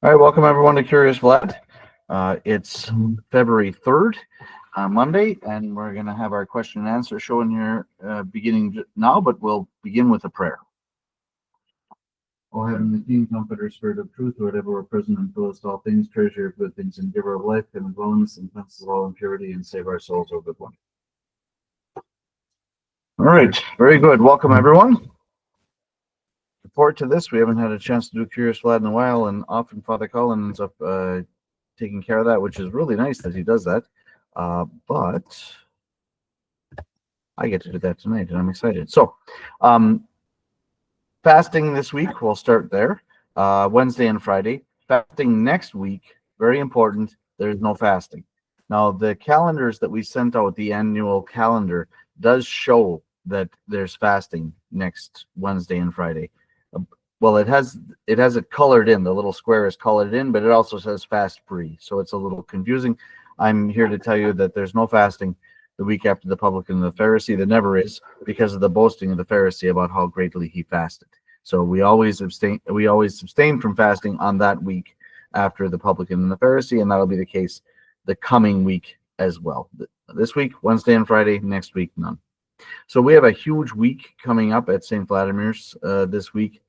All right, welcome everyone to Curious Vlad. It's February 3rd, Monday, and we're going to have our question and answer show in here beginning now, but we'll begin with a prayer. O Heavenly King, Comforter, Spirit of Truth, who art ever present and fillest all things, treasure of good things, and giver of life, and of wellness, and cleanse us of all impurity, and save our souls, O good one. All right, very good. Welcome everyone. Forward to this. We haven't had a chance to do Curious Vlad in a while, and often Father Colin ends up taking care of that, which is really nice that he does that. But I get to do that tonight, and I'm excited. So, fasting this week, we'll start there. Wednesday and Friday. Fasting next week, very important. There's no fasting. Now, the calendars that we sent out, the annual calendar, does show that there's fasting next Wednesday and Friday. Well, it has it colored in. The little square is colored in, but it also says fast free, so it's a little confusing. I'm here to tell you that there's no fasting the week after the publican and the Pharisee. There never is, because of the boasting of the Pharisee about how greatly he fasted. So we always abstain from fasting on that week after the publican and the Pharisee, and that'll be the case the coming week as well. This week, Wednesday and Friday. Next week, none. So we have a huge week coming up at St. Vladimir's this week.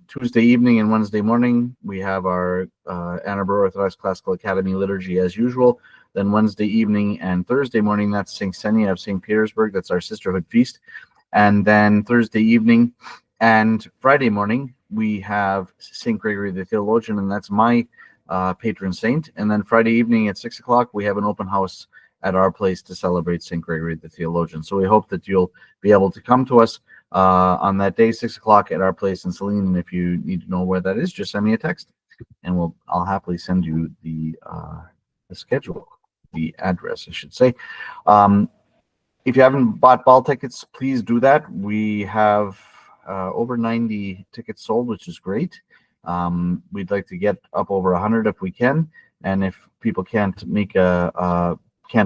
Tuesday evening and Wednesday morning, we have our Ann Arbor Orthodox Classical Academy liturgy as usual. Then Wednesday evening and Thursday morning, that's St. Xenia of St. Petersburg. That's our sisterhood feast. And then Thursday evening and Friday morning, we have St. Gregory the Theologian, and that's my patron saint. And then Friday evening at 6 o'clock, we have an open house at our place to celebrate St. Gregory the Theologian. So we hope that you'll be able to come to us on that day, 6 o'clock at our place in Saline. And if you need to know where that is, just send me a text, and I'll happily send you the schedule, the address, I should say. If you haven't bought ball tickets, please do that. We have over 90 tickets sold, which is great. We'd like to get up over 100 if we can, and if people can't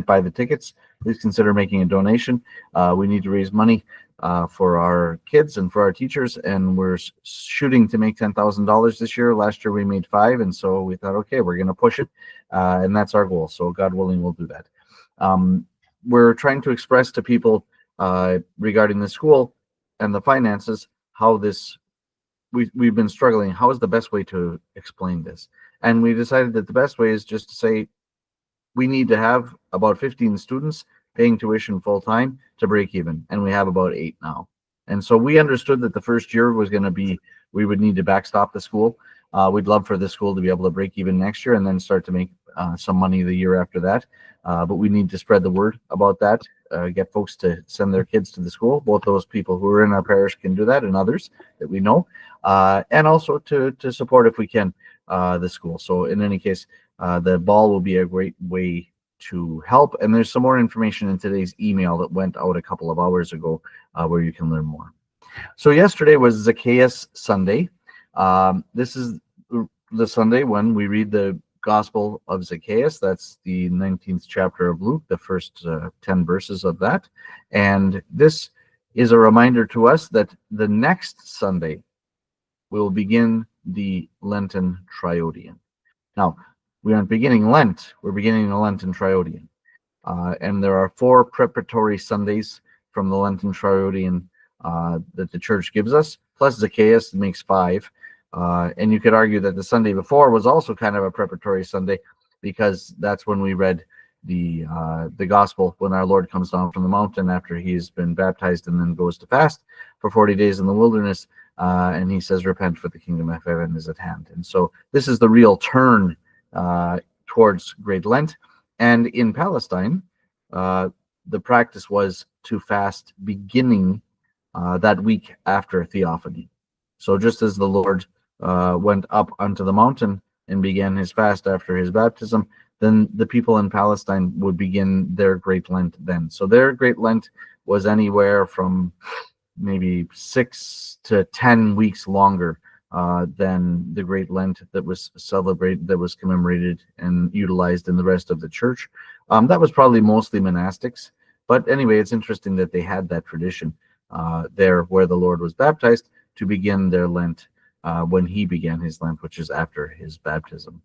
buy the tickets, please consider making a donation. We need to raise money for our kids and for our teachers, and we're shooting to make $10,000 this year. Last year we made $5 million, and so we thought, okay, we're going to push it, and that's our goal. So God willing, we'll do that. We're trying to express to people regarding the school and the finances how this we've been struggling. How is the best way to explain this? And we decided that the best way is just to say we need to have about 15 students paying tuition full time to break even, and we have about 8 now. And so we understood that the first year was going to be, we would need to backstop the school. We'd love for the school to be able to break even next year and then start to make some money the year after that. But we need to spread the word about that, get folks to send their kids to the school. Both those people who are in our parish can do that, and others that we know, and also to support, if we can, the school. So in any case, the ball will be a great way to help, and there's some more information in today's email that went out a couple of hours ago where you can learn more. So yesterday was Zacchaeus Sunday. This is the Sunday when we read the Gospel of Zacchaeus. That's the 19th chapter of Luke, the first 10 verses of that. And this is a reminder to us that the next Sunday will begin the Lenten Triodian. Now, we aren't beginning Lent, we're beginning the Lenten Triodian. And there are 4 preparatory Sundays from the Lenten Triodian that the church gives us, plus Zacchaeus makes 5. And you could argue that the Sunday before was also kind of a preparatory Sunday, because that's when we read the gospel when our Lord comes down from the mountain after he's been baptized and then goes to fast for 40 days in the wilderness. And he says, repent, for the kingdom of heaven is at hand. And so this is the real turn towards Great Lent. And in Palestine, the practice was to fast beginning that week after Theophany. So just as the Lord went up onto the mountain and began his fast after his baptism, then the people in Palestine would begin their Great Lent then. So their Great Lent was anywhere from maybe 6 to 10 weeks longer than the Great Lent that was celebrated, that was commemorated and utilized in the rest of the church. That was probably mostly monastics, but anyway, it's interesting that they had that tradition there where the Lord was baptized to begin their Lent when he began his Lent, which is after his baptism.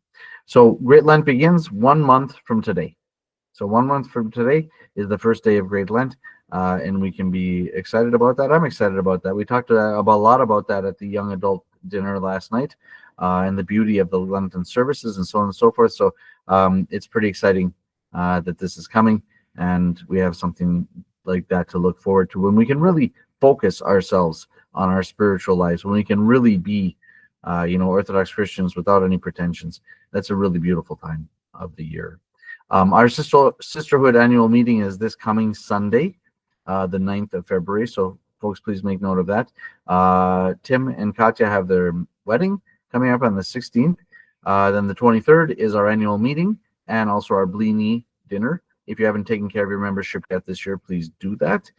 So Great Lent begins 1 month from today. So 1 month from today is the first day of Great Lent, and we can be excited about that. I'm excited about that. We talked about a lot about that at the young adult dinner last night, and the beauty of the Lenten services and so on and so forth. So it's pretty exciting that this is coming, and we have something like that to look forward to when we can really focus ourselves on our spiritual lives, when we can really be, Orthodox Christians without any pretensions. That's a really beautiful time of the year. Our sisterhood annual meeting is this coming Sunday, the 9th of February. So, folks, please make note of that. Tim and Katya have their wedding coming up on the 16th. Then the 23rd is our annual meeting and also our Blini dinner. If you haven't taken care of your membership yet this year, please do that.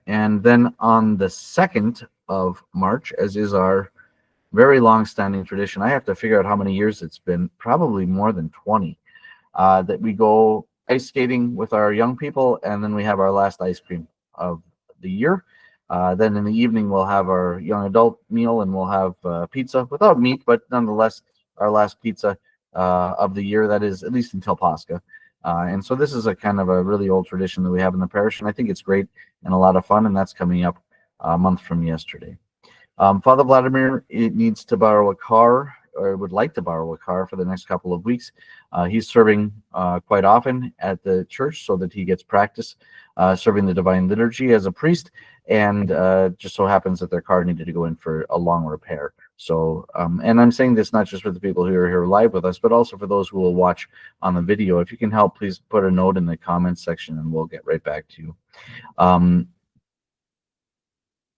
And then on the 2nd of March, as is our very long-standing tradition, I have to figure out how many years it's been, probably more than 20, that we go ice skating with our young people, and then we have our last ice cream of the year. Then in the evening, we'll have our young adult meal, and we'll have pizza without meat, but nonetheless, our last pizza of the year, that is, at least until Pascha. And so this is a kind of a really old tradition that we have in the parish, and I think it's great and a lot of fun, and that's coming up a month from yesterday. Father Vladimir needs to borrow a car, or would like to borrow a car for the next couple of weeks. He's serving quite often at the church so that he gets practice serving the Divine Liturgy as a priest, and just so happens that their car needed to go in for a long repair. So, and I'm saying this not just for the people who are here live with us, but also for those who will watch on the video. If you can help, please put a note in the comments section and we'll get right back to you.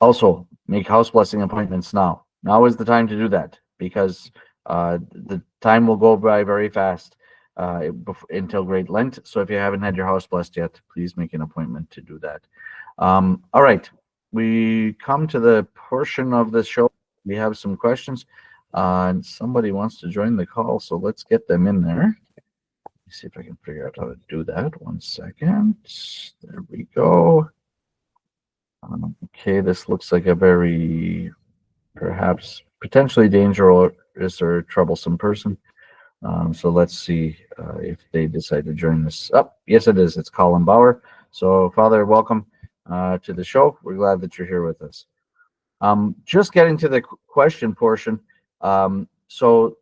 Also, make house blessing appointments now. Now is the time to do that, because the time will go by very fast until Great Lent. So if you haven't had your house blessed yet, please make an appointment to do that. All right, we come to the portion of the show. We have some questions, and somebody wants to join the call, so let's get them in there. Let's see if I can figure out how to do that. 1 second. There we go. Okay, this looks like a very, perhaps potentially dangerous or troublesome person. So let's see if they decide to join this. Oh, yes, it is. It's Colin Bauer. So, Father, welcome to the show. We're glad that you're here with us. Just getting to the question portion. So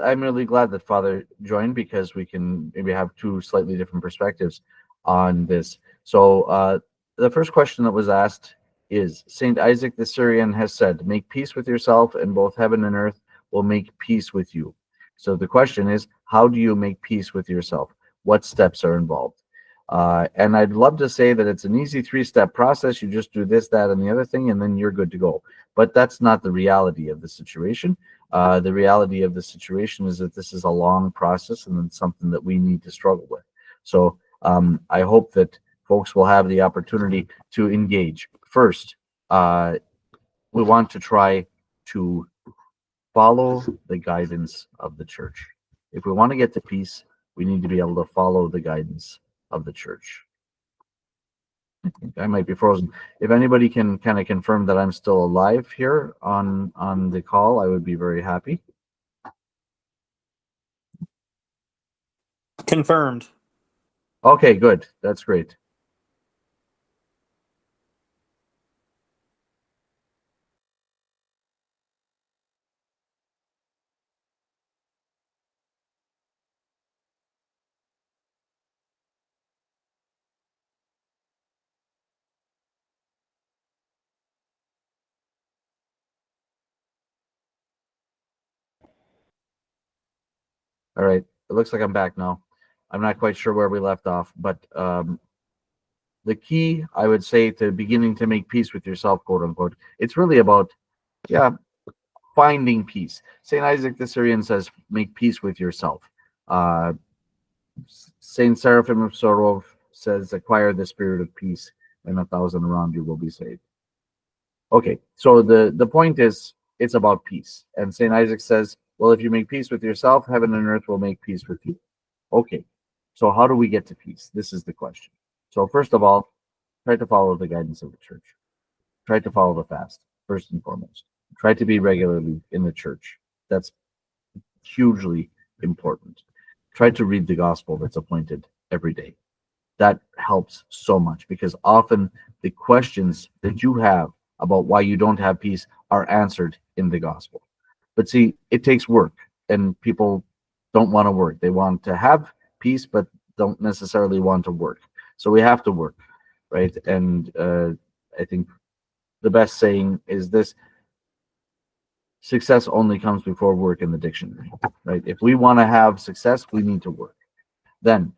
I'm really glad that Father joined, because we can maybe have two slightly different perspectives on this. So the first question that was asked is, Saint Isaac the Syrian has said, make peace with yourself, and both heaven and earth will make peace with you. So the question is, how do you make peace with yourself? What steps are involved? And I'd love to say that it's an easy 3-step process. You just do this, that, and the other thing, and then you're good to go. But that's not the reality of the situation. The reality of the situation is that this is a long process, and it's something that we need to struggle with. So I hope that folks will have the opportunity to engage. First, we want to try to follow the guidance of the church. If we want to get to peace, we need to be able to follow the guidance of the church. I think I might be frozen. If anybody can kind of confirm that I'm still alive here on the call, I would be very happy. Confirmed. Okay, good. That's great. All right. It looks like I'm back now. I'm not quite sure where we left off, but the key, I would say, to beginning to make peace with yourself, quote unquote, it's really about, finding peace. St. Isaac the Syrian says, make peace with yourself. St. Seraphim of Sarov says, acquire the spirit of peace, and 1,000 around you will be saved. Okay, so the point is, it's about peace. And St. Isaac says, well, if you make peace with yourself, heaven and earth will make peace with you. Okay, so how do we get to peace? This is the question. So first of all, try to follow the guidance of the church. Try to follow the fast, first and foremost. Try to be regularly in the church. That's hugely important. Try to read the gospel that's appointed every day. That helps so much because often the questions that you have about why you don't have peace are answered in the gospel. But see, it takes work, and people don't want to work. They want to have peace, but don't necessarily want to work. So we have to work, right? And I think the best saying is this: success only comes before work in the dictionary, right? If we want to have success, we need to work. Then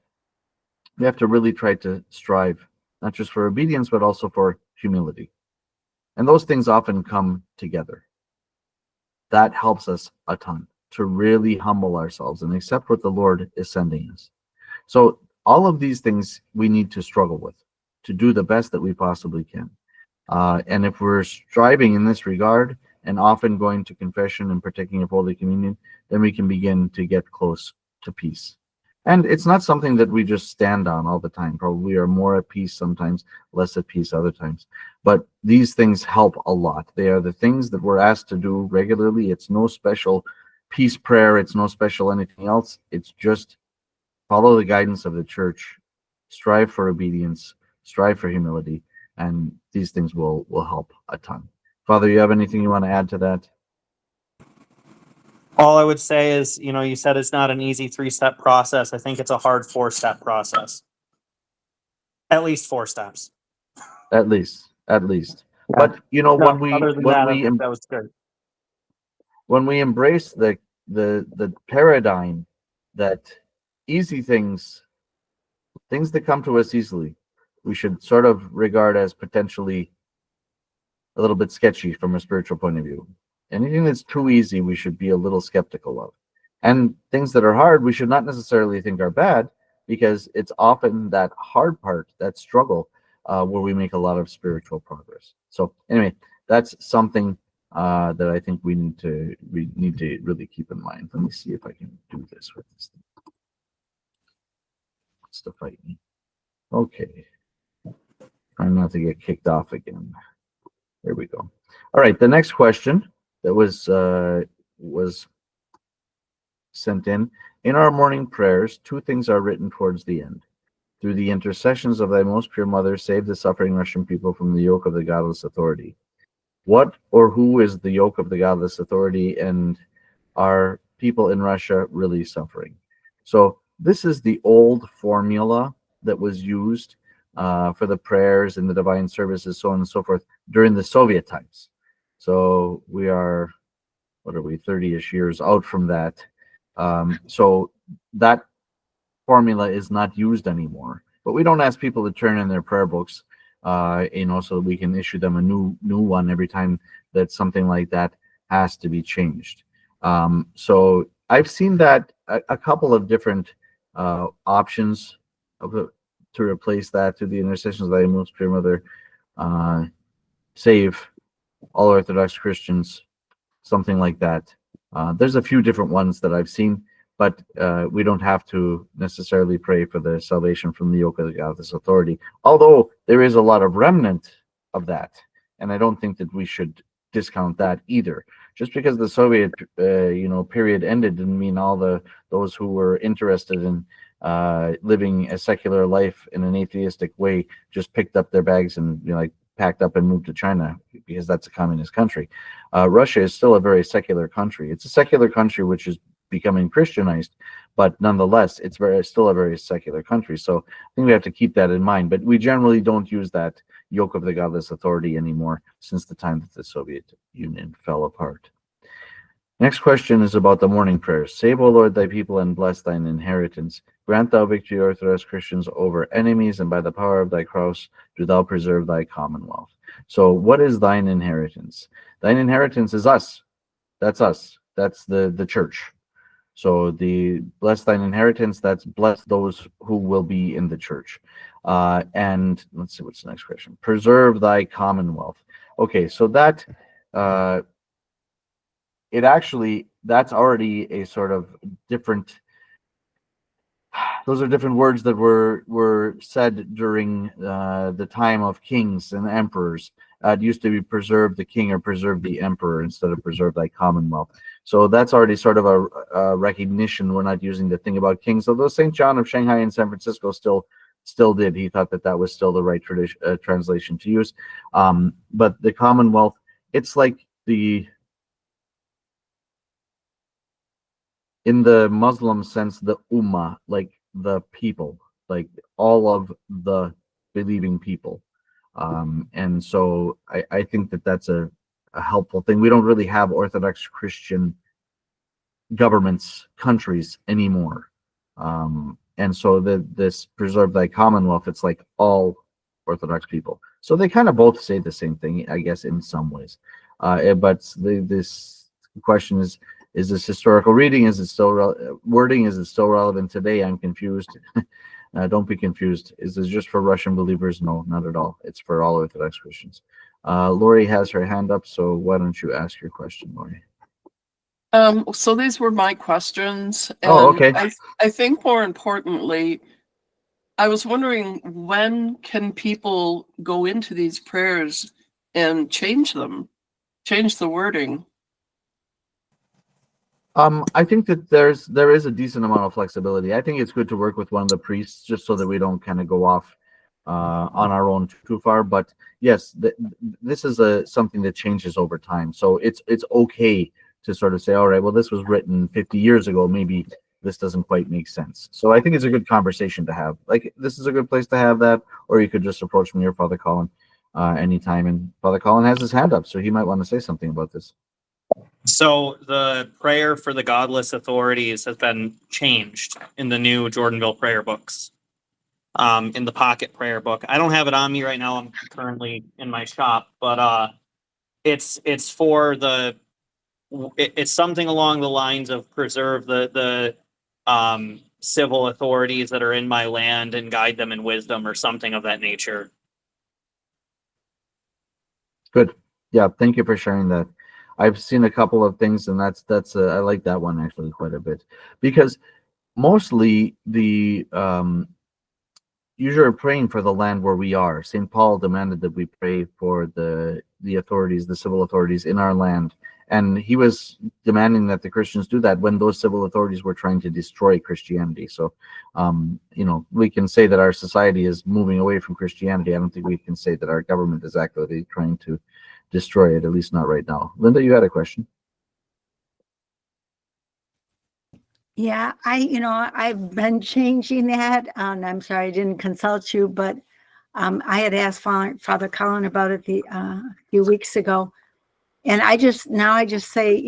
we have to really try to strive, not just for obedience, but also for humility. And those things often come together. That helps us a ton to really humble ourselves and accept what the Lord is sending us. So, all of these things we need to struggle with to do the best that we possibly can. And if we're striving in this regard and often going to confession and partaking of Holy Communion, then we can begin to get close to peace. And it's not something that we just stand on all the time. Probably we are more at peace sometimes, less at peace other times. But these things help a lot. They are the things that we're asked to do regularly. It's no special peace prayer. It's no special anything else. It's just follow the guidance of the church, strive for obedience, strive for humility, and these things will help a ton. Father, you have anything you want to add to that? All I would say is, you said it's not an easy 3-step process. I think it's a hard 4-step process. At least 4 steps. At least. Yeah. But no, Other than that, I think that was good. When we embrace the paradigm that easy things that come to us easily, we should sort of regard as potentially a little bit sketchy from a spiritual point of view. Anything that's too easy, we should be a little skeptical of. And things that are hard, we should not necessarily think are bad, because it's often that hard part, that struggle, where we make a lot of spiritual progress. So anyway, that's something that I think we need to really keep in mind. Let me see if I can do this with this thing. Wants to fight me. Okay. Trying not to get kicked off again. There we go. All right. The next question that was sent in. In our morning prayers, 2 things are written towards the end. Through the intercessions of thy most pure mother, save the suffering Russian people from the yoke of the godless authority. What or who is the yoke of the godless authority, and are people in Russia really suffering? So this is the old formula that was used for the prayers and the divine services, so on and so forth, during the Soviet times. So we are, 30-ish years out from that. So that formula is not used anymore. But we don't ask people to turn in their prayer books, so that we can issue them a new one every time that something like that has to be changed. So I've seen that a couple of different options to replace that, through the intercessions of thy most pure mother, save all Orthodox Christians, something like that. There's a few different ones that I've seen, but we don't have to necessarily pray for the salvation from the yoke of the godless authority, although there is a lot of remnant of that, and I don't think that we should discount that either. Just because the Soviet period ended didn't mean all those who were interested in living a secular life in an atheistic way just picked up their bags and packed up and moved to China, because that's a communist country. Russia is still a very secular country. It's a secular country which is becoming Christianized, but nonetheless, it's still a very secular country. So I think we have to keep that in mind. But we generally don't use that yoke of the godless authority anymore since the time that the Soviet Union fell apart. Next question is about the morning prayers. Save, O Lord, thy people and bless thine inheritance. Grant thou victory, Orthodox Christians, over enemies, and by the power of thy cross do thou preserve thy commonwealth. So what is thine inheritance? Thine inheritance is us. That's us. That's the church. So the bless thine inheritance, that's bless those who will be in the church. And let's see, what's the next question? Preserve thy commonwealth. Okay, so that that's already a sort of different. Those are different words that were said during the time of kings and emperors. It used to be preserve the king or preserve the emperor instead of preserve thy commonwealth. So that's already sort of a recognition. We're not using the thing about kings, although St. John of Shanghai and San Francisco still did. He thought that that was still the right tradition, translation to use. But the commonwealth, it's like in the Muslim sense, the ummah, like the people, like all of the believing people. And so I think that that's a helpful thing. We don't really have Orthodox Christian governments, countries anymore. And so this preserve thy commonwealth, it's like all Orthodox people. So they kind of both say the same thing, I guess, in some ways. But this question is this historical reading? Is it still wording? Is it still relevant today? I'm confused. Don't be confused. Is this just for Russian believers? No, not at all. It's for all Orthodox Christians. Lori has her hand up, so why don't you ask your question, Lori? So these were my questions. Oh, okay. I think more importantly, I was wondering, when can people go into these prayers and change them, change the wording? I think that there is a decent amount of flexibility. I think it's good to work with one of the priests just so that we don't kind of go off on our own too far. But yes, this is something that changes over time. So it's okay to sort of say, all right, well, this was written 50 years ago. Maybe this doesn't quite make sense. So I think it's a good conversation to have. Like, this is a good place to have that, or you could just approach me or Father Colin anytime. And Father Colin has his hand up, so he might want to say something about this. So the prayer for the godless authorities has been changed in the new Jordanville prayer books, in the pocket prayer book. I don't have it on me right now. I'm currently in my shop, but it's for it's something along the lines of preserve the civil authorities that are in my land and guide them in wisdom, or something of that nature. Good. Yeah, thank you for sharing that. I've seen a couple of things, and that's I like that one actually quite a bit, because mostly the usually praying for the land where we are. St. Paul demanded that we pray for the authorities, the civil authorities in our land, and he was demanding that the Christians do that when those civil authorities were trying to destroy Christianity. So, we can say that our society is moving away from Christianity. I don't think we can say that our government is actively trying to destroy it, at least not right now. Linda, you had a question. Yeah, I've been changing that, and I'm sorry I didn't consult you, but I had asked Father Colin about it a few weeks ago, and I just say,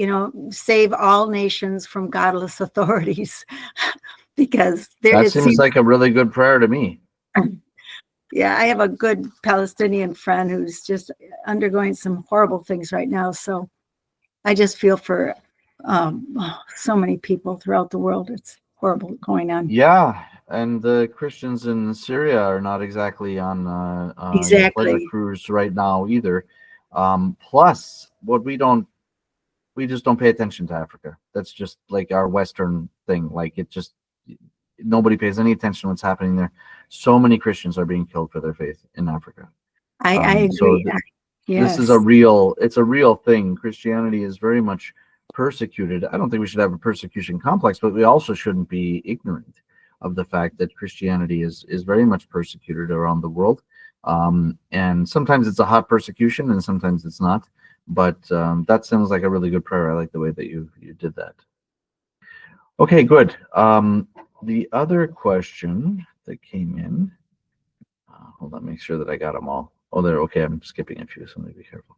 save all nations from godless authorities, because that seems like a really good prayer to me. Yeah, I have a good Palestinian friend who's just undergoing some horrible things right now. So I just feel for so many people throughout the world. It's horrible going on. Yeah, and the Christians in Syria are not exactly on Exactly. pleasure cruise right now either. Plus, we just don't pay attention to Africa. That's just like our Western thing. Like, nobody pays any attention to what's happening there. So many Christians are being killed for their faith in Africa. I agree. So Yes. this is it's a real thing. Christianity is very much persecuted. I don't think we should have a persecution complex, but we also shouldn't be ignorant of the fact that Christianity is very much persecuted around the world. And sometimes it's a hot persecution and sometimes it's not. But that sounds like a really good prayer. I like the way that you did that. Okay, good. The other question that came in, hold on, make sure that I got them all. Oh, they're okay. I'm skipping a few, so let me be careful.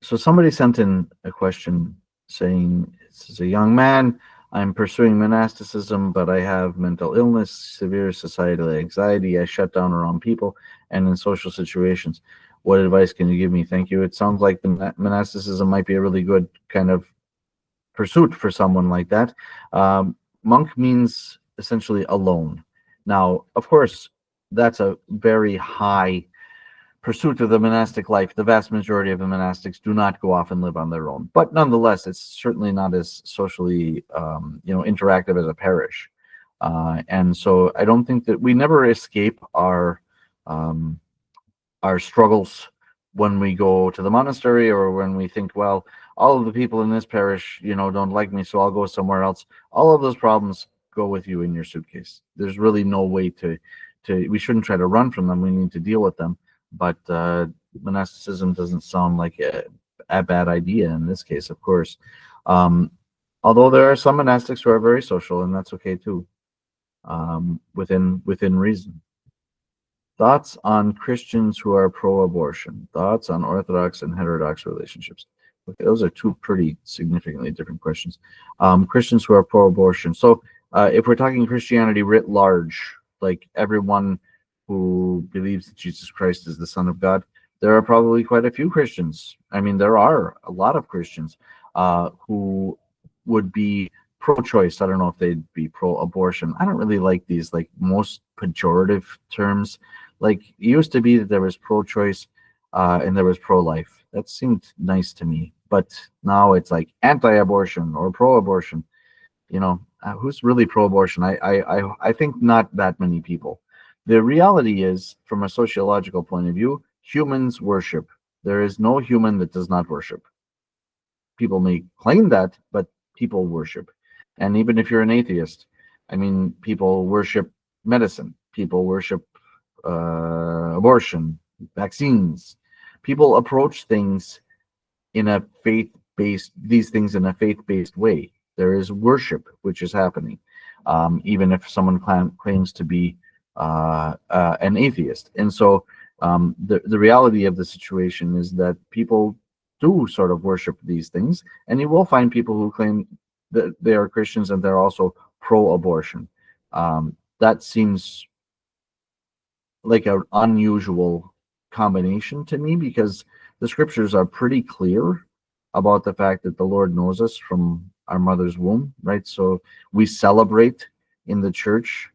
So somebody sent in a question saying, this is a young man, I'm pursuing monasticism, but I have mental illness, severe societal anxiety. I shut down around people and in social situations. What advice can you give me? Thank you. It sounds like the monasticism might be a really good kind of pursuit for someone like that. Monk means essentially alone. Now, of course, that's a very high pursuit of the monastic life. The vast majority of the monastics do not go off and live on their own, but nonetheless, it's certainly not as socially, interactive as a parish. And so I don't think that we never escape our struggles when we go to the monastery, or when we think, well, all of the people in this parish, don't like me, so I'll go somewhere else. All of those problems go with you in your suitcase. There's really no way to we shouldn't try to run from them. We need to deal with them. But monasticism doesn't sound like a bad idea in this case, of course. Although there are some monastics who are very social, and that's okay too, within reason. Thoughts on Christians who are pro-abortion? Thoughts on Orthodox and heterodox relationships? Okay, those are two pretty significantly different questions. Christians who are pro-abortion. So if we're talking Christianity writ large, like everyone who believes that Jesus Christ is the Son of God, there are probably quite a few Christians. I mean, there are a lot of Christians who would be pro-choice. I don't know if they'd be pro-abortion. I don't really like these like most pejorative terms. Like, it used to be that there was pro-choice and there was pro-life. That seemed nice to me. But now it's like anti-abortion or pro-abortion. Who's really pro-abortion? I think not that many people. The reality is, from a sociological point of view, humans worship. There is no human that does not worship. People may claim that, but people worship. And even if you're an atheist, I mean, people worship medicine. People worship abortion, vaccines. People approach things in a faith-based way. There is worship which is happening, even if someone claims to be an atheist. And so the reality of the situation is that people do sort of worship these things, and you will find people who claim that they are Christians and they're also pro-abortion. That seems like an unusual combination to me, because the scriptures are pretty clear about the fact that the Lord knows us from our mother's womb, right? So we celebrate in the church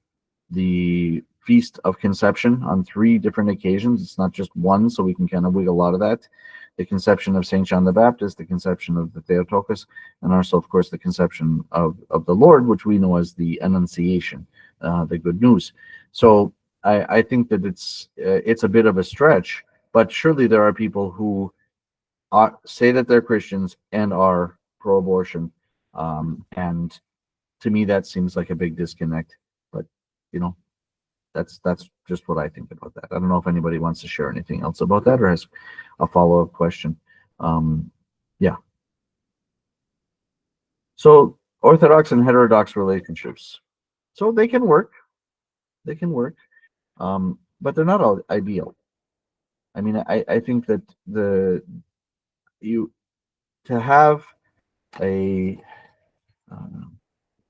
the Feast of Conception on 3 different occasions. It's not just one, so we can kind of wiggle out of that. The conception of St. John the Baptist, the conception of the Theotokos, and also, of course, the conception of the Lord, which we know as the Annunciation, the good news. So I think that it's a bit of a stretch, but surely there are people who say that they're Christians and are pro-abortion, and to me that seems like a big disconnect. But that's just what I think about that. I don't know if anybody wants to share anything else about that or has a follow-up question. Yeah. So Orthodox and heterodox relationships. So they can work. They can work. But they're not all ideal. I mean, I think that to have a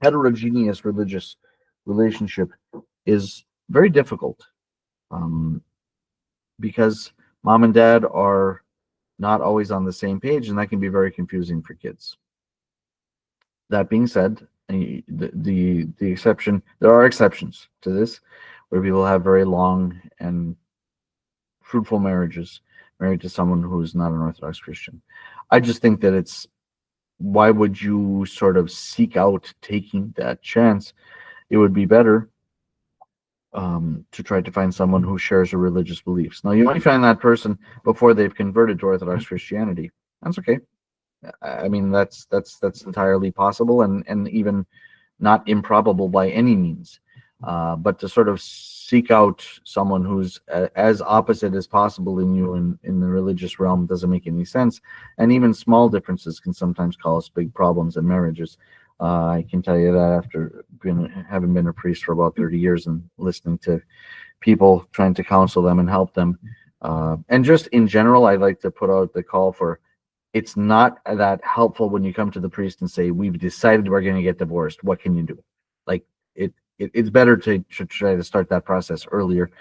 heterogeneous religious relationship is very difficult, because mom and dad are not always on the same page, and that can be very confusing for kids. That being said, the exception, there are exceptions to this, where people have very long and fruitful marriages, married to someone who is not an Orthodox Christian. I just think that why would you sort of seek out taking that chance? It would be better to try to find someone who shares your religious beliefs. Now, you might find that person before they've converted to Orthodox Christianity. That's okay. I mean, that's entirely possible, and even not improbable by any means. But to sort of seek out someone who's as opposite as possible in you in the religious realm doesn't make any sense. And even small differences can sometimes cause big problems in marriages. I can tell you that after having been a priest for about 30 years and listening to people trying to counsel them and help them. And just in general, I'd like to put out the call for, it's not that helpful when you come to the priest and say, we've decided we're going to get divorced. What can you do? Like, it's better to try to start that process earlier.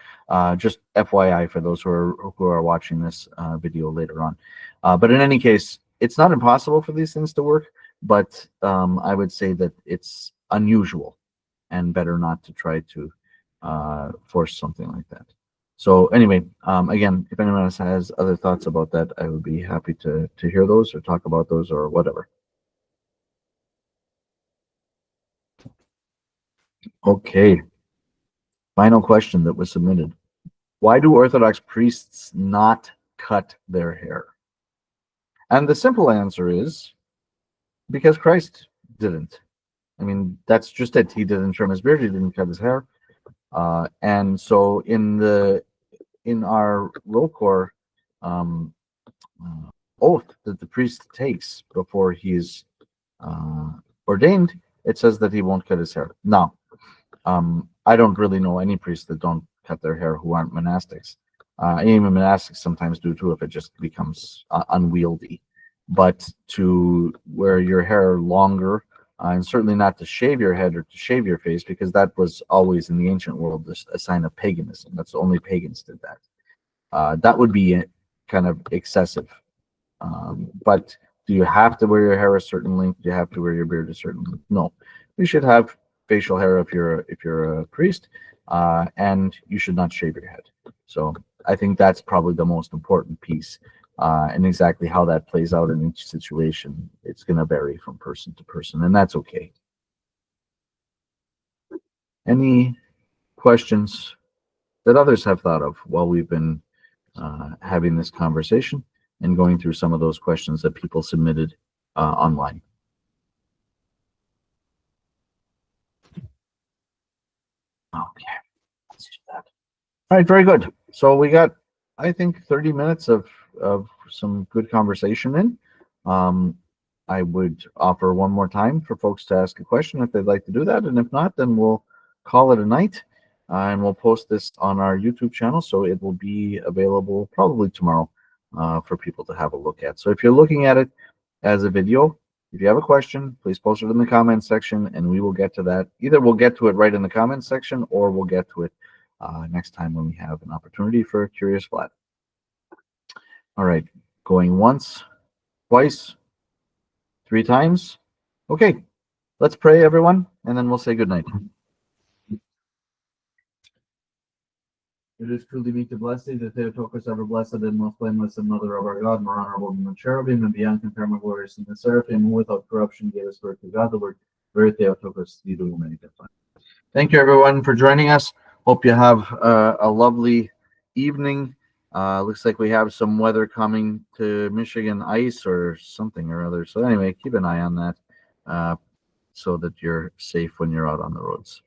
Just FYI for those who are watching this video later on. But in any case, it's not impossible for these things to work, but I would say that it's unusual and better not to try to force something like that. So anyway, again, if anyone else has other thoughts about that, I would be happy to hear those or talk about those or whatever. Okay. Final question that was submitted. Why do Orthodox priests not cut their hair? And the simple answer is because Christ didn't. I mean, that's just it. He didn't trim his beard. He didn't cut his hair. And so in our roll call oath that the priest takes before he's ordained, it says that he won't cut his hair. Now, I don't really know any priests that don't cut their hair who aren't monastics. Even monastics sometimes do too if it just becomes unwieldy. But to wear your hair longer, and certainly not to shave your head or to shave your face, because that was always in the ancient world a sign of paganism. That's only pagans did that. That would be kind of excessive. But do you have to wear your hair a certain length? Do you have to wear your beard a certain length? No. You should have facial hair if you're a priest, and you should not shave your head. So I think that's probably the most important piece. And exactly how that plays out in each situation, it's going to vary from person to person, and that's okay. Any questions that others have thought of while we've been having this conversation and going through some of those questions that people submitted online? Okay, let's do that. All right, very good. So we got, I think, 30 minutes of some good conversation in. I would offer one more time for folks to ask a question if they'd like to do that, and if not, then we'll call it a night, and we'll post this on our YouTube channel, so it will be available probably tomorrow for people to have a look at. So if you're looking at it as a video, if you have a question, please post it in the comments section, and we will get to that. Either we'll get to it right in the comments section, or we'll get to it next time when we have an opportunity for Curious Vlad. All right, going once, twice, 3 times. Okay, let's pray, everyone, and then we'll say goodnight. It is truly meet to bless thee, that Theotokos, ever blessed and most blameless, and mother of our God, more honorable than the cherubim, and beyond compare more glorious than the seraphim, who without corruption gave us birth to God, the Word, very Theotokos, thee do many different. Thank you, everyone, for joining us. Hope you have a lovely evening. Looks like we have some weather coming to Michigan, ice or something or other. So anyway, keep an eye on that so that you're safe when you're out on the roads.